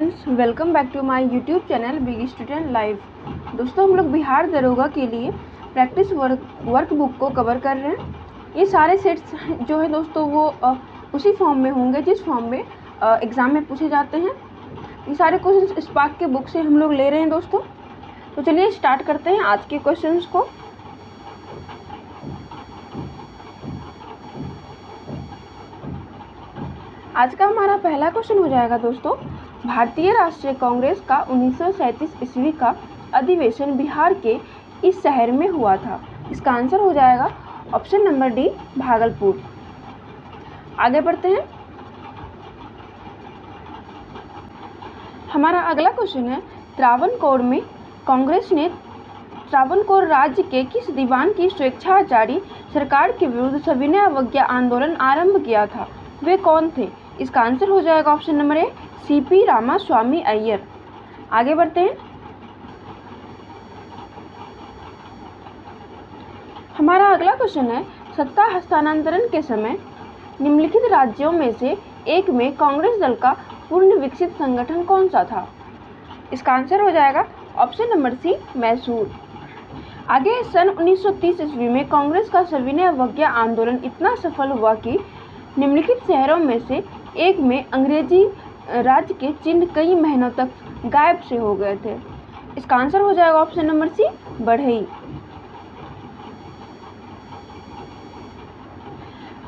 Welcome back to my YouTube channel big student live. दोस्तों, हम लोग बिहार दरोगा के लिए प्रैक्टिस वर्कबुक को कवर कर रहे हैं। ये सारे सेट्स जो है दोस्तों वो उसी फॉर्म में होंगे जिस फॉर्म में एग्ज़ाम में पूछे जाते हैं। ये सारे क्वेश्चंस स्पार्क के बुक से हम लोग ले रहे हैं दोस्तों। तो चलिए स्टार्ट करते हैं आज के क्वेश्चंस को। आज का हमारा पहला क्वेश्चन हो जाएगा दोस्तों, भारतीय राष्ट्रीय कांग्रेस का 1937 ईस्वी का अधिवेशन बिहार के इस शहर में हुआ था। इसका आंसर हो जाएगा ऑप्शन नंबर डी, भागलपुर। आगे बढ़ते हैं। हमारा अगला क्वेश्चन है, त्रावणकोर में कांग्रेस ने त्रावणकोर राज्य के किस दीवान की स्वेच्छाचारी सरकार के विरुद्ध सविनय अवज्ञा आंदोलन आरंभ किया था? वे कौन थे? इसका आंसर हो जाएगा option number A, CP Ramaswamy Iyer. आगे बढ़ते हैं। हमारा अगला क्वेश्चन है, सत्ता हस्तांतरण के समय निम्नलिखित राज्यों में से एक में कांग्रेस दल का पूर्ण विकसित संगठन कौन सा था? इसका आंसर हो जाएगा ऑप्शन नंबर सी, मैसूर। आगे, सन 1930 ईस्वी में कांग्रेस का सविनय अवज्ञा आंदोलन इतना सफल हुआ कि निम्नलिखित शहरों में से एक में अंग्रेजी राज के चिन्ह कई महीनों तक गायब से हो गए थे। इसका आंसर हो जाएगा ऑप्शन नंबर सी, बढ़ई।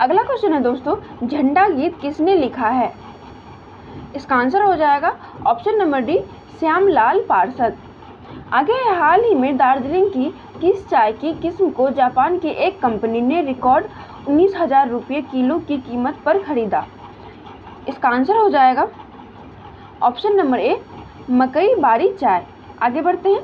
अगला क्वेश्चन है दोस्तों, झंडा गीत किसने लिखा है? इसका आंसर हो जाएगा ऑप्शन नंबर डी, श्यामलाल पार्षद। आगे, हाल ही में दार्जिलिंग की किस चाय की किस्म को जापान की एक कंपनी ने रिकॉर्ड 19,000 रुपये किलो की कीमत पर खरीदा? इसका आंसर हो जाएगा ऑप्शन नंबर ए, मकई बारी चाय। आगे बढ़ते हैं।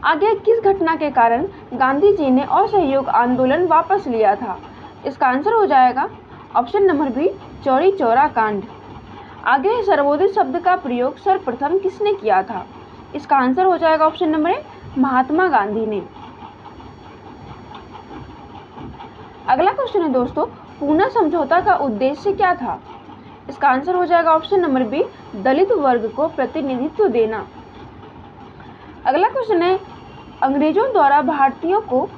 आगे, किस घटना के कारण गांधी जी ने असहयोग आंदोलन वापस लिया था? इसका आंसर हो जाएगा option number B, Chauri Chaura कांड। आगे, सर्वोदय शब्द का प्रयोग सर्वप्रथम किसने किया था? इसका आंसर हो जाएगा ऑप्शन नंबर ए, महात्मा गांधी ने। अगला क्वेश्चन है दोस्तों, पूना समझौता का उद्देश्य क्या था? इसका आंसर हो जाएगा ऑप्शन नंबर बी, दलित वर्ग को प्रतिनिधित्व देना। अगला क्वेश्चन है, अंग्रेजों द्वारा भारतीयों को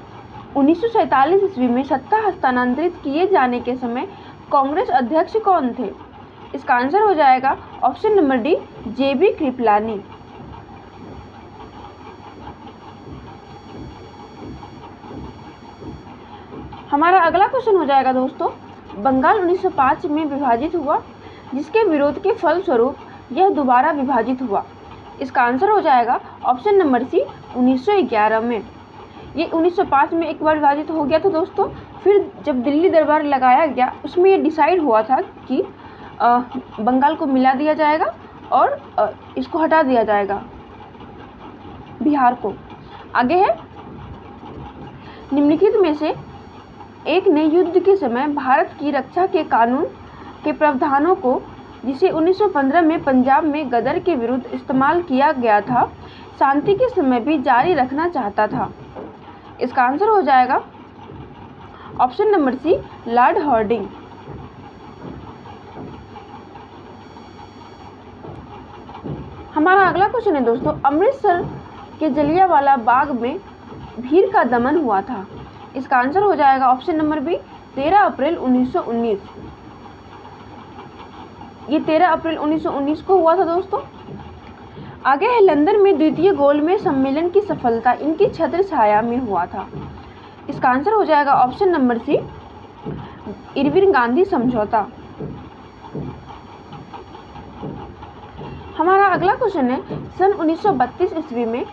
1947 ईस्वी में सत्ता हस्तांतरित किए जाने के समय कांग्रेस अध्यक्ष कौन थे? इसका आंसर हो जाएगा ऑप्शन नंबर डी, जेबी कृपलानी। हमारा अगला क्वेश्चन हो जाएगा दोस्तों, बंगाल 1905 में विभाजित हुआ, जिसके विरोध के फलस्वरूप यह दोबारा विभाजित हुआ। इसका आंसर हो जाएगा ऑप्शन नंबर सी, 1911 में। ये 1905 में एक बार विभाजित हो गया था दोस्तों। फिर जब दिल्ली दरबार लगाया गया, उसमें ये डिसाइड हुआ था कि बंगाल को मिला दिया जाएगा और इसको हटा दिया जाएगा, बिहार को। आगे है, निम्नलिखित में से एक ने युद्ध के समय भारत की रक्षा के कानून के प्रावधानों को, जिसे 1915 में पंजाब में गदर के विरुद्ध इस्तेमाल किया गया था, शांति के समय भी जारी रखना चाहता था? इसका आंसर हो जाएगा option number C, Lord Hardinge. हमारा अगला क्वेश्चन है दोस्तों, अमृतसर के जलियांवाला बाग में भीड़ का दमन हुआ था। इसका आंसर हो जाएगा ऑप्शन नंबर बी, 13 अप्रैल 1919। ये 13 अप्रैल 1919 को हुआ था दोस्तों। आगे है, लंदन में द्वितीय गोलमेज सम्मेलन की सफलता इनकी छत्र छाया में हुआ था। इसका आंसर हो जाएगा option number C, Irwin Gandhi समझौता। हमारा अगला क्वेश्चन है, सन 1932 ईस्वी में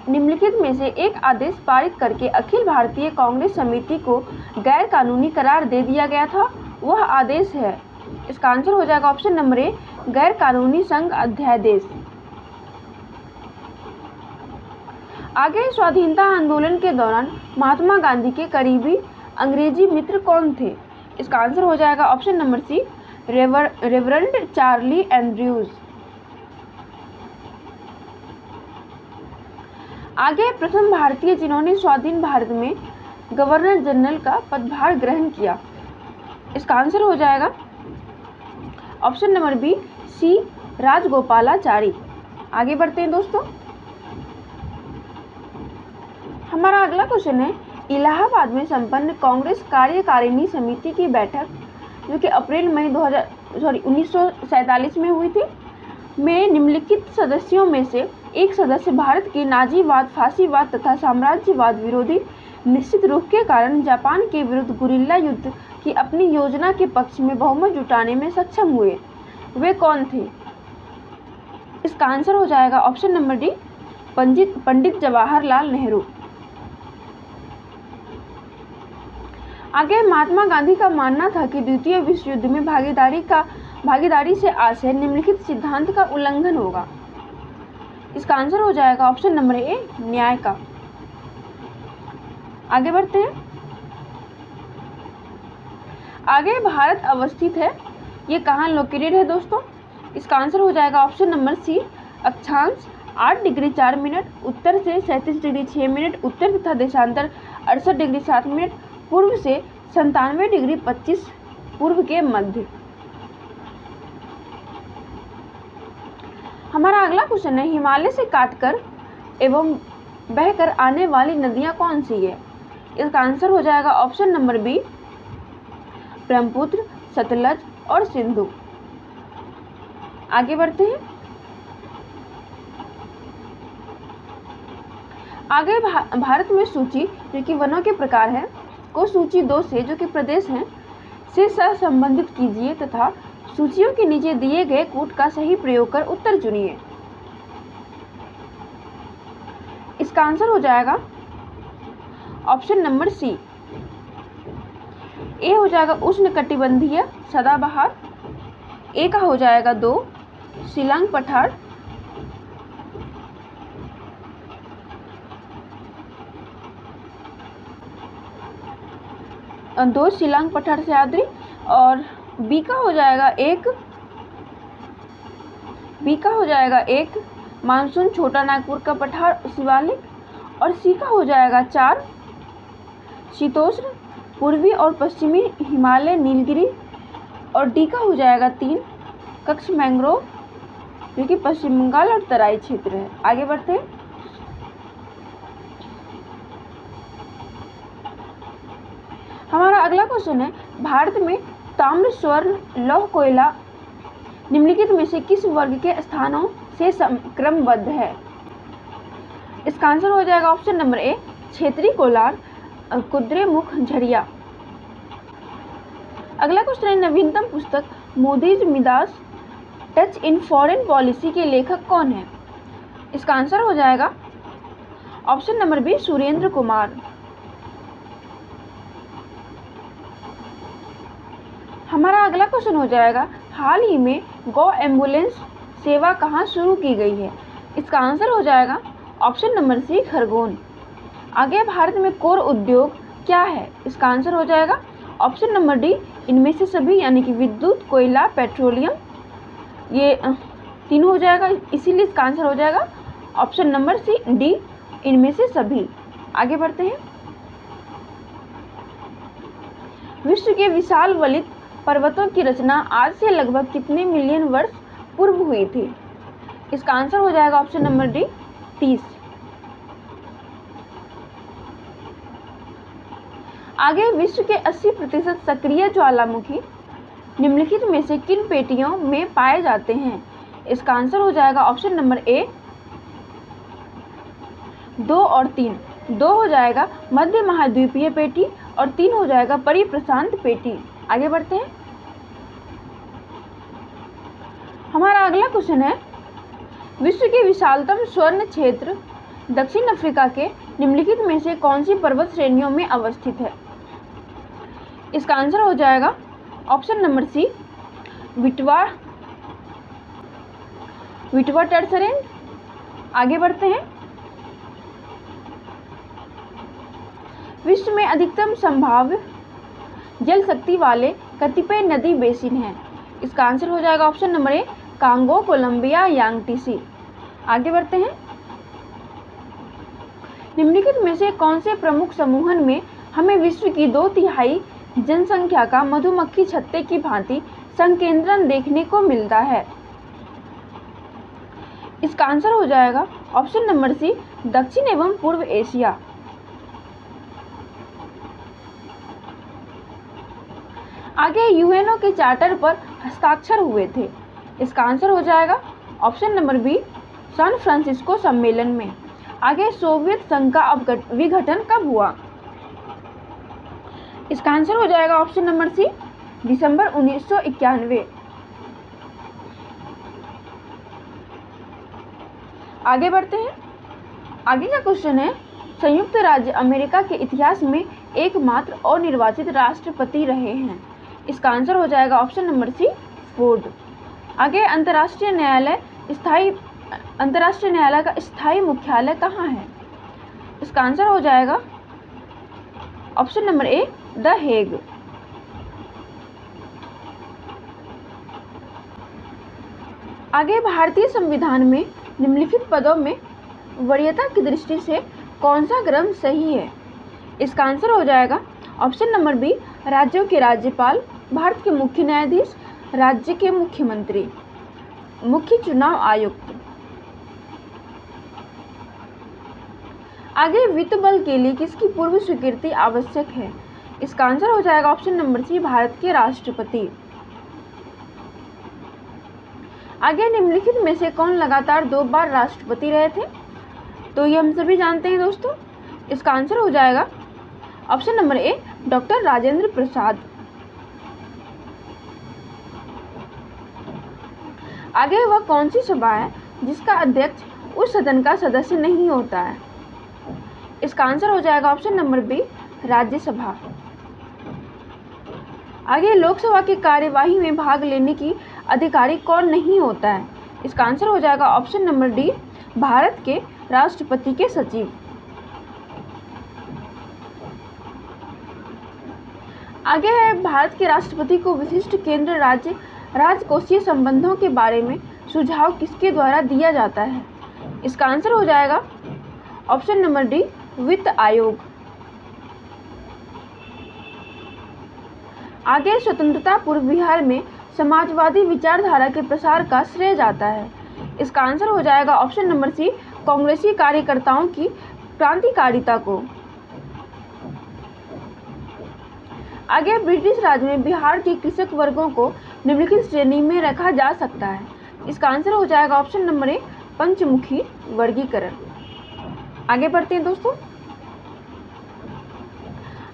निम्नलिखित में से एक आदेश पारित करके अखिल भारतीय कांग्रेस समिति को गैर कानूनी करार दे दिया गया था। वह आदेश है? इसका आंसर हो जाएगा ऑप्शन नंबर ए, गैर कानूनी संघ अध्यादेश। आगे, स्वाधीनता आंदोलन के दौरान महात्मा गांधी के करीबी अंग्रेजी मित्र कौन थे? इसका आंसर हो जाएगा option number C, Reverend Charlie Andrews. आगे, प्रथम भारतीय जिन्होंने स्वाधीन भारत में गवर्नर जनरल का पदभार ग्रहण किया। इसका आंसर हो जाएगा option number B C Rajagopalachari. आगे बढ़ते हैं दोस्तों। हमारा अगला क्वेश्चन है, इलाहाबाद में संपन्न कांग्रेस कार्यकारिणी समिति की बैठक जो कि अप्रैल मई 1947 में हुई थी, में निम्नलिखित सदस्यों में से एक सदस्य भारत के नाजीवाद, फासीवाद तथा साम्राज्यवाद विरोधी निश्चित रुख के कारण जापान के विरुद्ध गुरिल्ला युद्ध की अपनी योजना के पक्ष में बहुमत जुटाने में सक्षम हुए, वे कौन थे? इसका आंसर हो जाएगा option number D Pandit Jawaharlal Nehru. आगे महात्मा गांधी का मानना था कि द्वितीय विश्व युद्ध में भागीदारी से आशय निम्नलिखित सिद्धांत का उल्लंघन होगा। इसका आंसर हो जाएगा ऑप्शन नंबर ए न्याय का। आगे बढ़ते हैं। आगे भारत अवस्थित है, ये कहाँ लोकेटेड है दोस्तों? इसका आंसर हो जाएगा ऑप्शन नंबर सी अक्षांश 8 डिग्री 4 मिनट उत्तर से 37 डिग्री 6 मिनट उत्तर तथा देशांतर 68 डिग्री 7 मिनट पूर्व से 97 डिग्री 25 पूर्व के मध्य। हमारा अगला क्वेश्चन है, हिमालय से काटकर एवं बहकर आने वाली नदियां कौन सी है? इसका आंसर हो जाएगा option number B Brahmaputra, Sutlej और सिंधु। आगे बढ़ते हैं। आगे भारत में सूची जो कि वनों के प्रकार है को सूची 2 से जो कि प्रदेश हैं से संबंधित कीजिए तथा सूचियों के नीचे दिए गए कूट का सही प्रयोग कर उत्तर चुनिए। इसका आंसर हो जाएगा ऑप्शन नंबर सी। ए हो जाएगा उष्णकटिबंधीय सदाबहार, ए का हो जाएगा 2 शिलांग पठार, दो शिलांग पठार सह्याद्री, और बी का हो जाएगा एक मानसून छोटा नागपुर का पठार शिवालिक, और सी का हो जाएगा 4 शीतोष्ण पूर्वी और पश्चिमी हिमालय नीलगिरी, और डी का हो जाएगा 3 कच्छ मैंग्रोव जो कि पश्चिम बंगाल और तराई क्षेत्र है। आगे बढ़ते हैं। हमारा अगला क्वेश्चन है, भारत में ताम्र, स्वर्ण, लौह, कोयला निम्नलिखित में से किस वर्ग के स्थानों से क्रमबद्ध है? इसका आंसर हो जाएगा ऑप्शन नंबर ए क्षेत्रीय कोलार, कुद्रेमुख, झरिया। अगला क्वेश्चन है, नवीनतम पुस्तक Modi's Midas touch in foreign policy के लेखक कौन है? इसका आंसर हो जाएगा option number B Surendra Kumar. हमारा अगला क्वेश्चन हो जाएगा, हाल ही में गौ एम्बुलेंस सेवा कहाँ शुरू की गई है? इसका आंसर हो जाएगा ऑप्शन नंबर सी खरगोन। आगे भारत में कोर उद्योग क्या है? इसका आंसर हो जाएगा ऑप्शन नंबर डी इनमें से सभी, यानी कि विद्युत, कोयला, पेट्रोलियम, ये तीनों हो जाएगा, इसीलिए इसका आंसर हो जाएगा ऑप्शन नंबर सी डी इनमें से सभी। आगे बढ़ते हैं। विश्व के विशाल वलित पर्वतों की रचना आज से लगभग कितने मिलियन वर्ष पूर्व हुई थी? इसका आंसर हो जाएगा ऑप्शन नंबर डी 30। आगे विश्व के 80% सक्रिय ज्वालामुखी निम्नलिखित में से किन पेटियों में पाए जाते हैं? इसका आंसर हो जाएगा ऑप्शन नंबर ए 2 और 3। 2 हो जाएगा मध्य महाद्वीपीय पेटी और 3 हो जाएगा परिप्रशांत पेटी। आगे बढ़ते हैं। हमारा अगला क्वेश्चन है, विश्व के विशालतम स्वर्ण क्षेत्र दक्षिण अफ्रीका के निम्नलिखित में से कौन सी पर्वत श्रेणियों में अवस्थित है? इसका आंसर हो जाएगा ऑप्शन नंबर सी विटवा टर्सरेन। आगे बढ़ते हैं। विश्व में अधिकतम संभाव्य जल शक्ति वाले कतिपय नदी बेसिन हैं? इसका आंसर हो जाएगा option number A Congo, Colombia, Yangtze. आगे बढ़ते हैं। निम्नलिखित में से कौन से प्रमुख समूहन में हमें विश्व की 2/3 जनसंख्या का मधुमक्खी छत्ते की भांति संकेंद्रण देखने को मिलता है? इसका आंसर हो जाएगा ऑप्शन नंबर सी, दक्षिण एवं पूर्व एशिया। आगे यूएनओ के चार्टर पर हस्ताक्षर हुए थे? इसका आंसर हो जाएगा option number B, San Francisco सम्मेलन में। आगे सोवियत संघ का विघटन कब हुआ? इसका आंसर हो जाएगा ऑप्शन नंबर सी, दिसंबर 1991। आगे बढ़ते हैं। आगे का क्वेश्चन है, संयुक्त राज्य अमेरिका के इतिहास में एकमात्र अनिर्वाचित राष्ट्रपति रहे हैं? इसका आंसर हो जाएगा ऑप्शन नंबर सी, फोर्ड। आगे अंतर्राष्ट्रीय न्यायालय का स्थायी मुख्यालय कहाँ है? इसका आंसर हो जाएगा option number A, the Hague. आगे भारतीय संविधान में निम्नलिखित पदों में वरीयता की दृष्टि से कौन सा क्रम सही है? इसका आंसर हो जाएगा ऑप्शन नंबर बी, राज्यों के राज्यपाल, भारत के मुख्य न्यायाधीश, राज्य के मुख्यमंत्री, मुख्य चुनाव आयुक्त। आगे वित्त बल के लिए किसकी पूर्व स्वीकृति आवश्यक है? इसका आंसर हो जाएगा ऑप्शन नंबर सी, भारत के राष्ट्रपति। आगे निम्नलिखित में से कौन लगातार 2 बार राष्ट्रपति रहे थे? तो ये हम सभी जानते हैं दोस्तों। इसका आंसर हो जाएगा option number A, doctor Rajendra Prasad. आगे वह कौन सी सभा है जिसका अध्यक्ष उस सदन का सदस्य नहीं होता है? इसका आंसर हो जाएगा ऑप्शन नंबर बी, राज्यसभा। आगे लोकसभा की कार्यवाही में भाग लेने की अधिकारी कौन नहीं होता है? इसका आंसर हो जाएगा ऑप्शन नंबर डी, भारत के राष्ट्रपति के सचिव। आगे है, भारत के राष्ट्रपति को विशिष्ट केंद्र राज्य राजकोषीय संबंधों के बारे में सुझाव किसके द्वारा दिया जाता है? इसका आंसर हो जाएगा ऑप्शन नंबर डी, वित्त आयोग। आगे स्वतंत्रता पूर्व बिहार में समाजवादी विचारधारा के प्रसार का श्रेय जाता है? इसका आंसर हो जाएगा ऑप्शन नंबर सी, कांग्रेसी कार्यकर्ताओं की क्रांतिकारिता को। आगे ब्रिटिश राज में बिहार के कृषक वर्गों को निम्नलिखित श्रेणी में रखा जा सकता है? इसका आंसर हो जाएगा ऑप्शन नंबर ए, पंचमुखी वर्गीकरण। आगे बढ़ते हैं दोस्तों।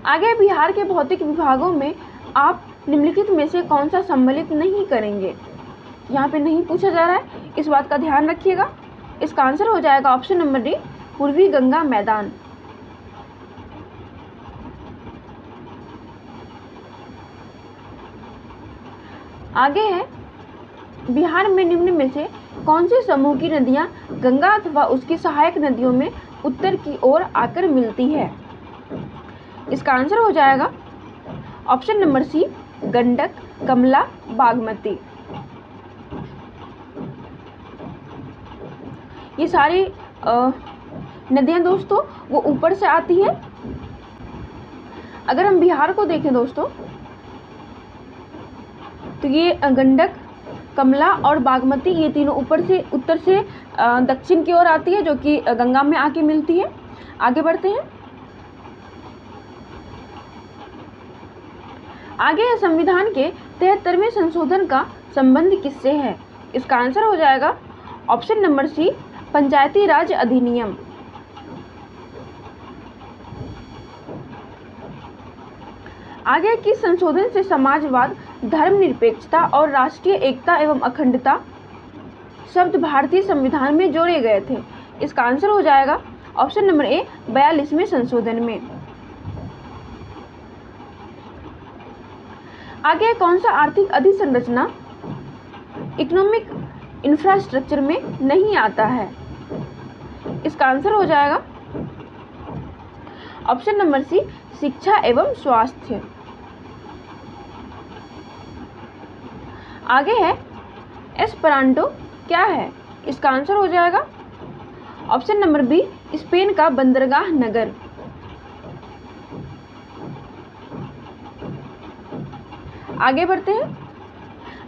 आगे बिहार के भौतिक विभागों में आप निम्नलिखित में से कौन सा सम्मिलित नहीं करेंगे? यहाँ पे नहीं पूछा जा रहा है, इस बात का ध्यान रखिएगा। इसका आंसर हो जाएगा ऑप्शन नंबर डी, पूर्वी गंगा मैदान। आगे है, बिहार में निम्न में से कौन से समूह की नदियां गंगा अथवा उसकी सहायक नदियों में उत्तर की ओर आकर मिलती है? इसका आंसर हो जाएगा ऑप्शन नंबर सी, गंडक, कमला, बागमती। ये सारी नदियां दोस्तों वो ऊपर से आती है। अगर हम बिहार को देखें दोस्तों, तो ये गंडक, कमला और बागमती, ये तीनों ऊपर से उत्तर से दक्षिण की ओर आती है, जो कि गंगा में आके मिलती है। आगे बढ़ते हैं। आगे संविधान के 73वें संशोधन का संबंध किससे है? इसका आंसर हो जाएगा ऑप्शन नंबर सी, पंचायती राज अधिनियम। आगे किस संशोधन से समाजवाद, धर्मनिरपेक्षता और राष्ट्रीय एकता एवं अखंडता शब्द भारतीय संविधान में जोड़े गए थे? इसका आंसर हो जाएगा ऑप्शन नंबर ए, 42वें संशोधन में। आगे कौन सा आर्थिक अधिसंरचना इकोनॉमिक इंफ्रास्ट्रक्चर में नहीं आता है? इसका आंसर हो जाएगा ऑप्शन नंबर सी, शिक्षा एवं स्वास्थ्य। आगे है, एस्पेरांटो क्या है? इसका आंसर हो जाएगा ऑप्शन नंबर बी, स्पेन का बंदरगाह नगर। आगे बढ़ते हैं।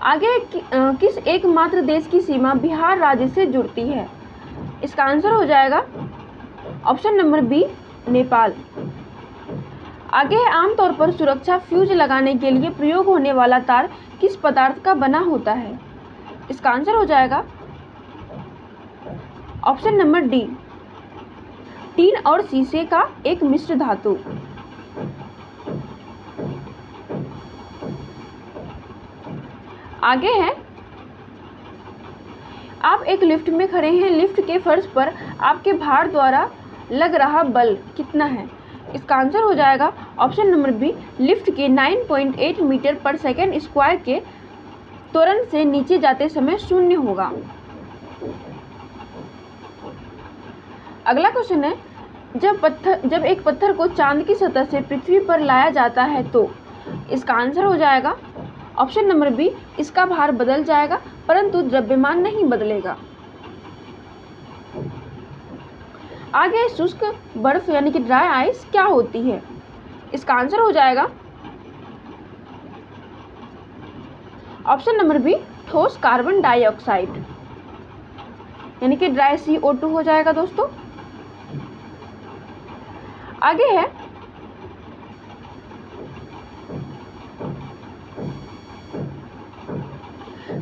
आगे किस एकमात्र देश की सीमा बिहार राज्य से जुड़ती है? इसका आंसर हो जाएगा ऑप्शन नंबर बी, नेपाल। आगे है, आमतौर पर सुरक्षा फ्यूज लगाने के लिए प्रयोग होने वाला तार किस पदार्थ का बना होता है? इसका आंसर हो जाएगा ऑप्शन नंबर डी, टीन और शीशे का एक मिश्र धातु। आगे है, आप एक लिफ्ट में खड़े हैं, लिफ्ट के फर्श पर आपके भार द्वारा लग रहा बल कितना है? इसका आंसर हो जाएगा ऑप्शन नंबर बी, लिफ्ट के 9.8 मीटर पर सेकेंड स्क्वायर के त्वरण से नीचे जाते समय शून्य होगा। अगला क्वेश्चन है, जब एक पत्थर को चांद की सतह से पृथ्वी पर लाया जाता है तो इसका आंसर हो जाएगा ऑप्शन नंबर बी, इसका भार बदल जाएगा परंतु द्रव्यमान नहीं बदलेगा। आगे शुष्क बर्फ यानी कि ड्राई आइस क्या होती है? इसका आंसर हो जाएगा ऑप्शन नंबर बी, ठोस कार्बन डाइऑक्साइड यानी कि ड्राई CO2 हो जाएगा दोस्तों। आगे है,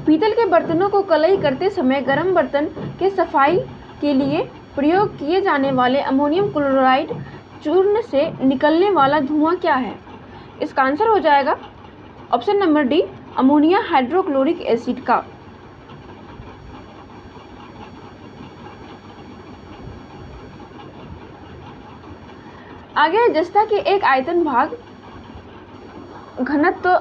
पीतल के बर्तनों को कलई करते समय गर्म बर्तन के सफाई के लिए प्रयोग किए जाने वाले अमोनियम क्लोराइड चूर्ण से निकलने वाला धुआं क्या है? इसका आंसर हो जाएगा option number D, ammonia hydrochloric acid का। आगे, जस्ता के एक आयतन भाग घनत्व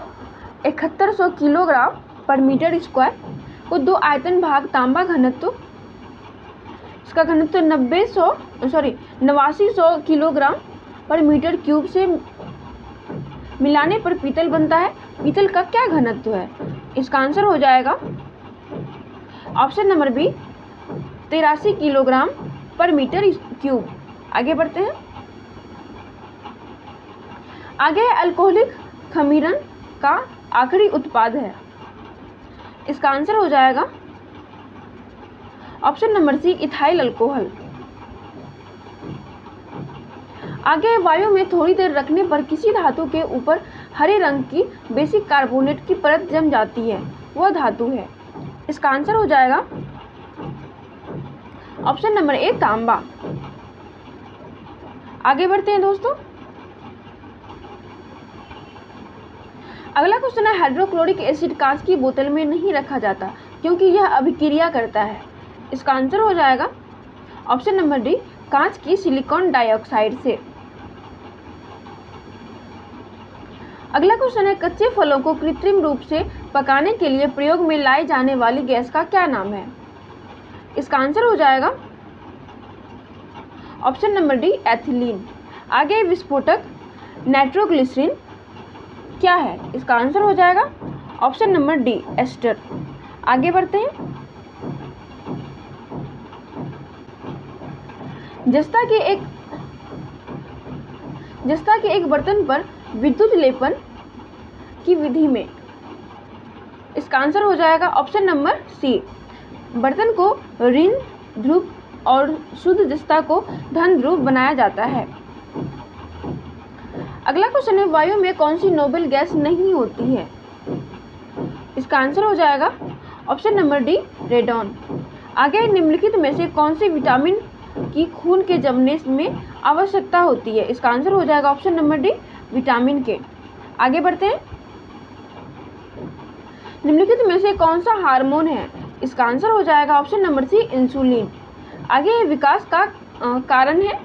7100 किलोग्राम पर मीटर स्क्वायर को दो आयतन भाग तांबा घनत्व, इसका घनत्व 8900 किलोग्राम पर मीटर क्यूब से मिलाने पर पीतल बनता है। पीतल का क्या घनत्व है? इसका आंसर हो जाएगा ऑप्शन नंबर बी, 83 किलोग्राम पर मीटर क्यूब। आगे बढ़ते हैं। आगे अल्कोहलिक खमीरन का आखिरी उत्पाद है। इसका आंसर हो जाएगा option number C, ethyl alcohol. आगे, वायु में थोड़ी देर रखने पर किसी धातु के ऊपर हरे रंग की बेसिक कार्बोनेट की परत जम जाती है, वह धातु है। इसका आंसर हो जाएगा ऑप्शन नंबर ए, तांबा। आगे बढ़ते हैं दोस्तों। अगला क्वेश्चन है, हाइड्रोक्लोरिक एसिड कांच की बोतल में नहीं रखा जाता क्योंकि यह अभिक्रिया करता है। इसका आंसर हो जाएगा ऑप्शन नंबर डी, कांच की सिलिकॉन डाइऑक्साइड से। अगला क्वेश्चन है, कच्चे फलों को कृत्रिम रूप से पकाने के लिए प्रयोग में लाई जाने वाली गैस का क्या नाम है? इसका आंसर हो जाएगा ऑप्शन नंबर डी, एथिलीन। आगे, विस्फोटक नाइट्रोग्लिसरीन क्या है? इसका आंसर हो जाएगा ऑप्शन नंबर डी, एस्टर। आगे बढ़ते हैं। जस्ता के एक बर्तन पर विद्युत लेपन की विधि में, इसका आंसर हो जाएगा ऑप्शन नंबर सी, बर्तन को ऋण ध्रुव और शुद्ध जस्ता को धन ध्रुव बनाया जाता है। अगला क्वेश्चन है, वायु में कौन सी नोबेल गैस नहीं होती है? इसका आंसर हो जाएगा ऑप्शन नंबर डी, रेडॉन। आगे, निम्नलिखित में से कौन सी विटामिन की खून के जमने में आवश्यकता होती है? इसका आंसर हो जाएगा ऑप्शन नंबर डी, विटामिन के। आगे बढ़ते हैं। निम्नलिखित में से कौन सा हार्मोन है? इसका आंसर हो जाएगा ऑप्शन नंबर सी, इंसुलिन। आगे, विकास का कारण है,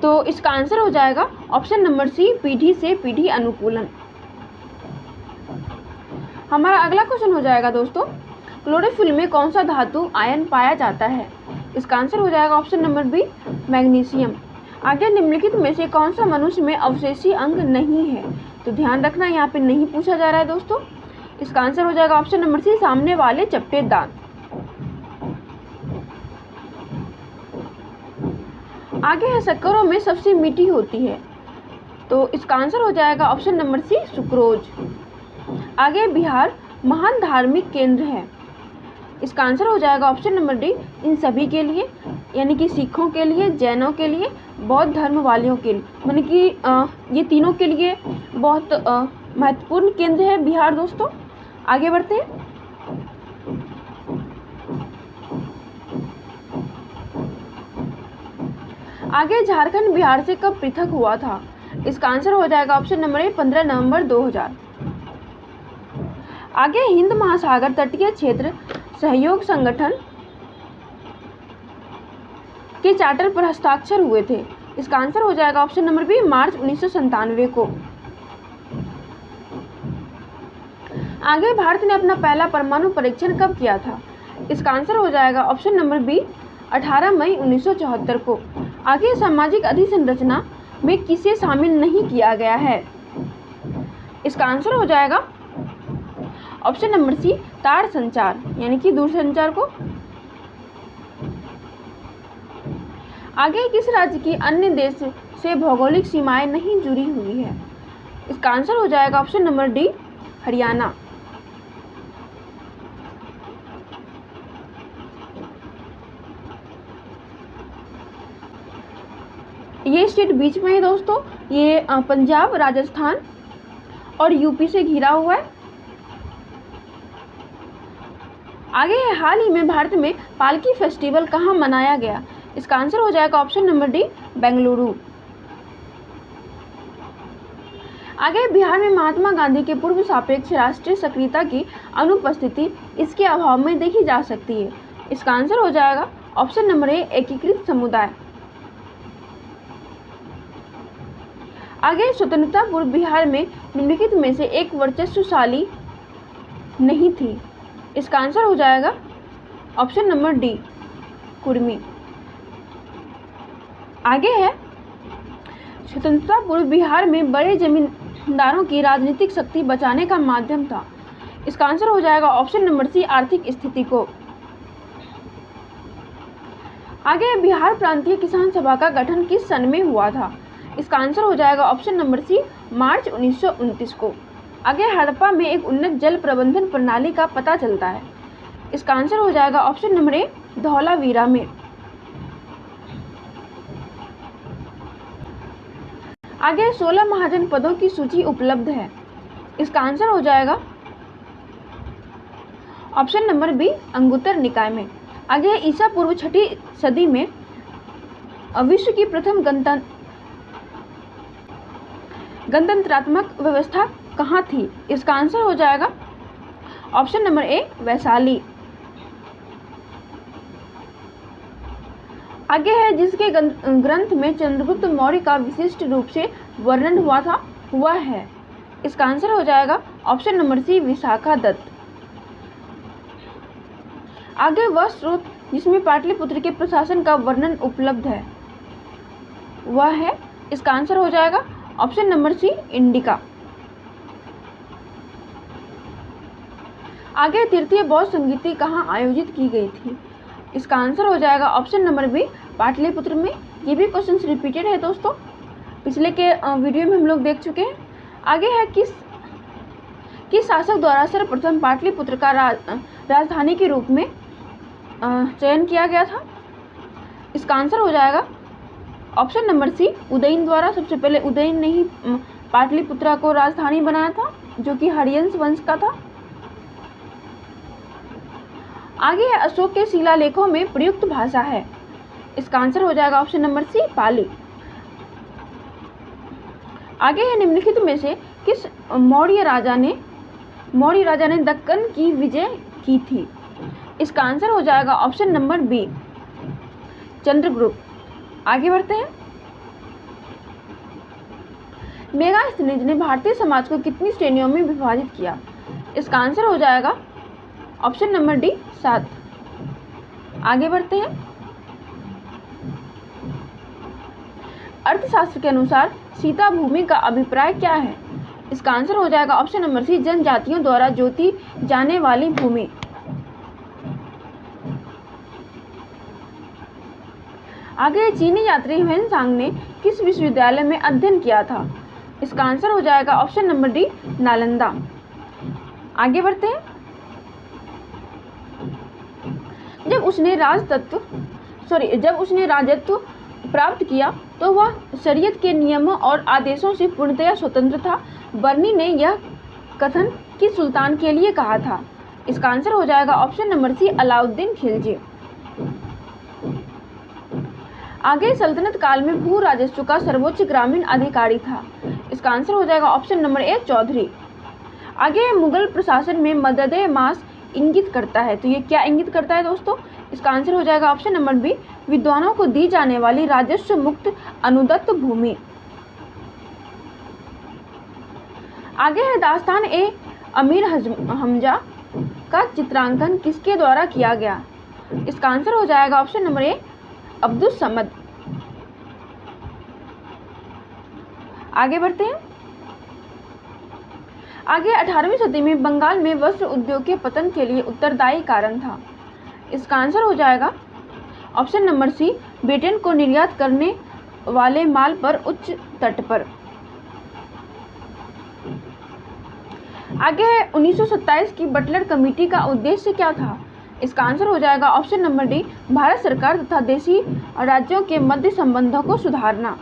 तो इसका आंसर हो जाएगा ऑप्शन नंबर सी, पीढ़ी से पीढ़ी अनुकूलन। हमारा अगला क्वेश्चन हो जाएगा दोस्तों, क्लोरोफिल में कौन सा धातु आयन पाया जाता है? इसका आंसर हो जाएगा ऑप्शन नंबर बी, मैग्नीशियम। आगे, निम्नलिखित में से कौन सा मनुष्य में अवशेषी अंग नहीं है? तो ध्यान रखना, यहाँ पे नहीं पूछा जा रहा है दोस्तों। इसका आंसर हो जाएगा ऑप्शन नंबर सी, सामने वाले चपटे दांत। आगे है, शक्करों में सबसे मीठी होती है, तो इसका आंसर हो जाएगा ऑप्शन नंबर सी, सुक्रोज। आगे बिहार महान धार्मिक केंद्र है। इसका आंसर हो जाएगा ऑप्शन नंबर डी, इन सभी के लिए, यानी कि सिखों के लिए, जैनों के लिए, बौद्ध धर्म वालियों के लिए, यानी कि ये तीनों के लिए बहुत महत्वपूर्ण केंद्र है बिहार दोस्तों। आगे बढ़ते हैं। आगे झारखंड बिहार से कब पृथक हुआ था? इसका आंसर हो जाएगा ऑप्शन नंबर ए, 15 नवंबर 2000। आगे हिंद महासागर तटीय क्षेत्र सहयोग संगठन के चार्टर पर हस्ताक्षर हुए थे। इसका आंसर हो जाएगा ऑप्शन नंबर बी, मार्च 1997 को। आगे भारत ने अपना पहला परमाणु परीक्षण कब किया था? इसका आंसर हो जाएगा ऑप्शन नंबर बी, 18 मई 1974 को। आगे सामाजिक अधिसंरचना में किसे शामिल नहीं किया गया है? इसका आंसर हो जाएगा ऑप्शन नंबर सी, तार संचार, यानी कि दूरसंचार को। आगे किस राज्य की अन्य देश से भौगोलिक सीमाएं नहीं जुड़ी हुई है? इसका आंसर हो जाएगा ऑप्शन नंबर डी, हरियाणा। ये स्टेट बीच में है दोस्तों, ये पंजाब, राजस्थान और यूपी से घिरा हुआ है। आगे हाल ही में भारत में पालकी फेस्टिवल कहाँ मनाया गया? इसका आंसर हो जाएगा ऑप्शन नंबर डी, बेंगलुरु। आगे बिहार में महात्मा गांधी के पूर्व सापेक्ष राष्ट्रीय सक्रियता की अनुपस्थिति इसके अभाव में देखी जा सकती है। इसका आंसर हो जाएगा ऑप्शन नंबर ए, एकीकृत समुदाय। आगे स्वतंत्रता पूर्व बिहार में निम्नलिखित में से एक वर्चस्वशाली नहीं थी। इसका आंसर हो जाएगा ऑप्शन नंबर डी, कुर्मी। आगे है स्वतंत्रता पूर्व बिहार में बड़े जमींदारों की राजनीतिक शक्ति बचाने का माध्यम था। इसका आंसर हो जाएगा ऑप्शन नंबर सी, आर्थिक स्थिति को। आगे बिहार प्रांतीय किसान सभा का गठन किस सन में हुआ था? इसका आंसर हो जाएगा ऑप्शन नंबर सी, मार्च 1929 को। आगे हड़प्पा में एक उन्नत जल प्रबंधन प्रणाली का पता चलता है। इसका आंसर हो जाएगा ऑप्शन नंबर ए, धौलावीरा में। आगे 16 महाजनपदों की सूची उपलब्ध है। इसका आंसर हो जाएगा ऑप्शन नंबर बी, अंगुत्तर निकाय में। आगे ईसा पूर्व 6ठी सदी में विश्व की प्रथम गणतंत्रात्मक व्यवस्था कहाँ थी? इसका आंसर हो जाएगा ऑप्शन नंबर ए, वैशाली। आगे है जिसके ग्रंथ में चंद्रगुप्त मौर्य का विशिष्ट रूप से वर्णन हुआ था, वह है। इसका आंसर हो जाएगा option number C, Vishakhadatta. आगे वह स्रोत जिसमें पाटलिपुत्र के प्रशासन का वर्णन उपलब्ध है, वह है। इसका आंसर हो जाएगा ऑप्शन नंबर सी, इंडिका। आगे तृतीय बौद्ध संगीति कहाँ आयोजित की गई थी? इसका आंसर हो जाएगा ऑप्शन नंबर बी, पाटलिपुत्र में। ये भी क्वेश्चन रिपीटेड है दोस्तों, पिछले के वीडियो में हम लोग देख चुके हैं। आगे है किस शासक द्वारा सर्वप्रथम पाटलिपुत्र का राजधानी के रूप में चयन किया गया था? इसका आंसर हो जाएगा ऑप्शन नंबर सी, उदयन द्वारा। सबसे पहले उदयन ने ही पाटलिपुत्र को राजधानी बनाया था, जो कि हरियंस वंश का था। आगे है अशोक के शिलालेखों में प्रयुक्त भाषा है। इसका आंसर हो जाएगा ऑप्शन नंबर सी, पाली। आगे है निम्नलिखित में से किस मौर्य राजा ने दक्कन की विजय की थी? इसका आंसर हो जाएगा ऑप्शन नंबर बी, चंद्रगुप्त। आगे बढ़ते हैं। मेगास्थनीज ने भारतीय समाज को कितनी श्रेणियों में विभाजित किया? इसका आंसर हो जाएगा ऑप्शन नंबर डी, 7। आगे बढ़ते हैं। अर्थशास्त्र के अनुसार सीता भूमि का अभिप्राय क्या है? इसका आंसर हो जाएगा ऑप्शन नंबर सी, जनजातियों द्वारा जोती जाने वाली भूमि। आगे चीनी यात्री ह्वेनसांग ने किस विश्वविद्यालय में अध्ययन किया था? इसका आंसर हो जाएगा ऑप्शन नंबर डी, नालंदा। आगे बढ़ते हैं। जब उसने राजत्व प्राप्त किया तो वह शरीयत के नियमों और आदेशों से पूर्णतया स्वतंत्र था। बर्नी ने यह कथन किस सुल्तान के लिए कहा था? इसका आंसर हो जाएगा option number C, Alauddin Khilji. आगे सल्तनत काल में भू राजस्व का सर्वोच्च ग्रामीण अधिकारी था। इसका आंसर हो जाएगा ऑप्शन नंबर ए, चौधरी। आगे मुगल प्रशासन में मददे मास इंगित करता है, तो ये क्या इंगित करता है दोस्तों? इसका आंसर हो जाएगा ऑप्शन नंबर बी, विद्वानों को दी जाने वाली राजस्व मुक्त अनुदत्त भूमि। आगे है दास्तान ए अमीर हमजा का चित्रांकन किसके द्वारा किया गया? इसका आंसर हो जाएगा ऑप्शन नंबर ए, अब्दुल समद। आगे बढ़ते हैं। आगे 18वीं सदी में बंगाल में वस्त्र उद्योग के पतन के लिए उत्तरदायी कारण था। इसका आंसर हो जाएगा ऑप्शन नंबर सी, ब्रिटेन को निर्यात करने वाले माल पर उच्च तट पर। आगे है 1927 की बटलर कमेटी का उद्देश्य क्या था? इसका आंसर हो जाएगा ऑप्शन नंबर डी, भारत सरकार तथा देशी राज्यों के मध्य संबंधों को सुधारना।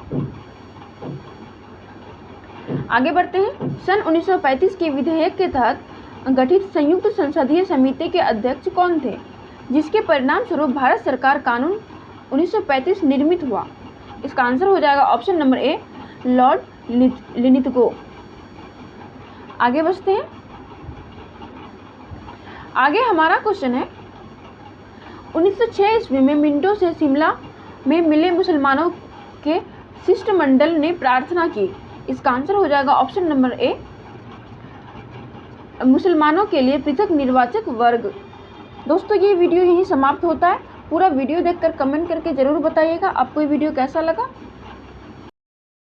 आगे बढ़ते हैं। सन 1935 के विधेयक के तहत गठित संयुक्त संसदीय समिति के अध्यक्ष कौन थे, जिसके परिणाम स्वरूप भारत सरकार कानून 1935 निर्मित हुआ? इसका आंसर हो जाएगा ऑप्शन नंबर ए, लॉर्ड लिनिथगो। आगे बढ़ते हैं। आगे हमारा क्वेश्चन है 1906 ईस्वी में मिंटो से शिमला में मिले मुसलमानों के शिष्टमंडल ने प्रार्थना की। इसका आंसर हो जाएगा ऑप्शन नंबर ए, मुसलमानों के लिए पृथक निर्वाचक वर्ग। दोस्तों ये वीडियो यहीं समाप्त होता है। पूरा वीडियो देखकर कमेंट करके जरूर बताइएगा आपको ये वीडियो कैसा लगा।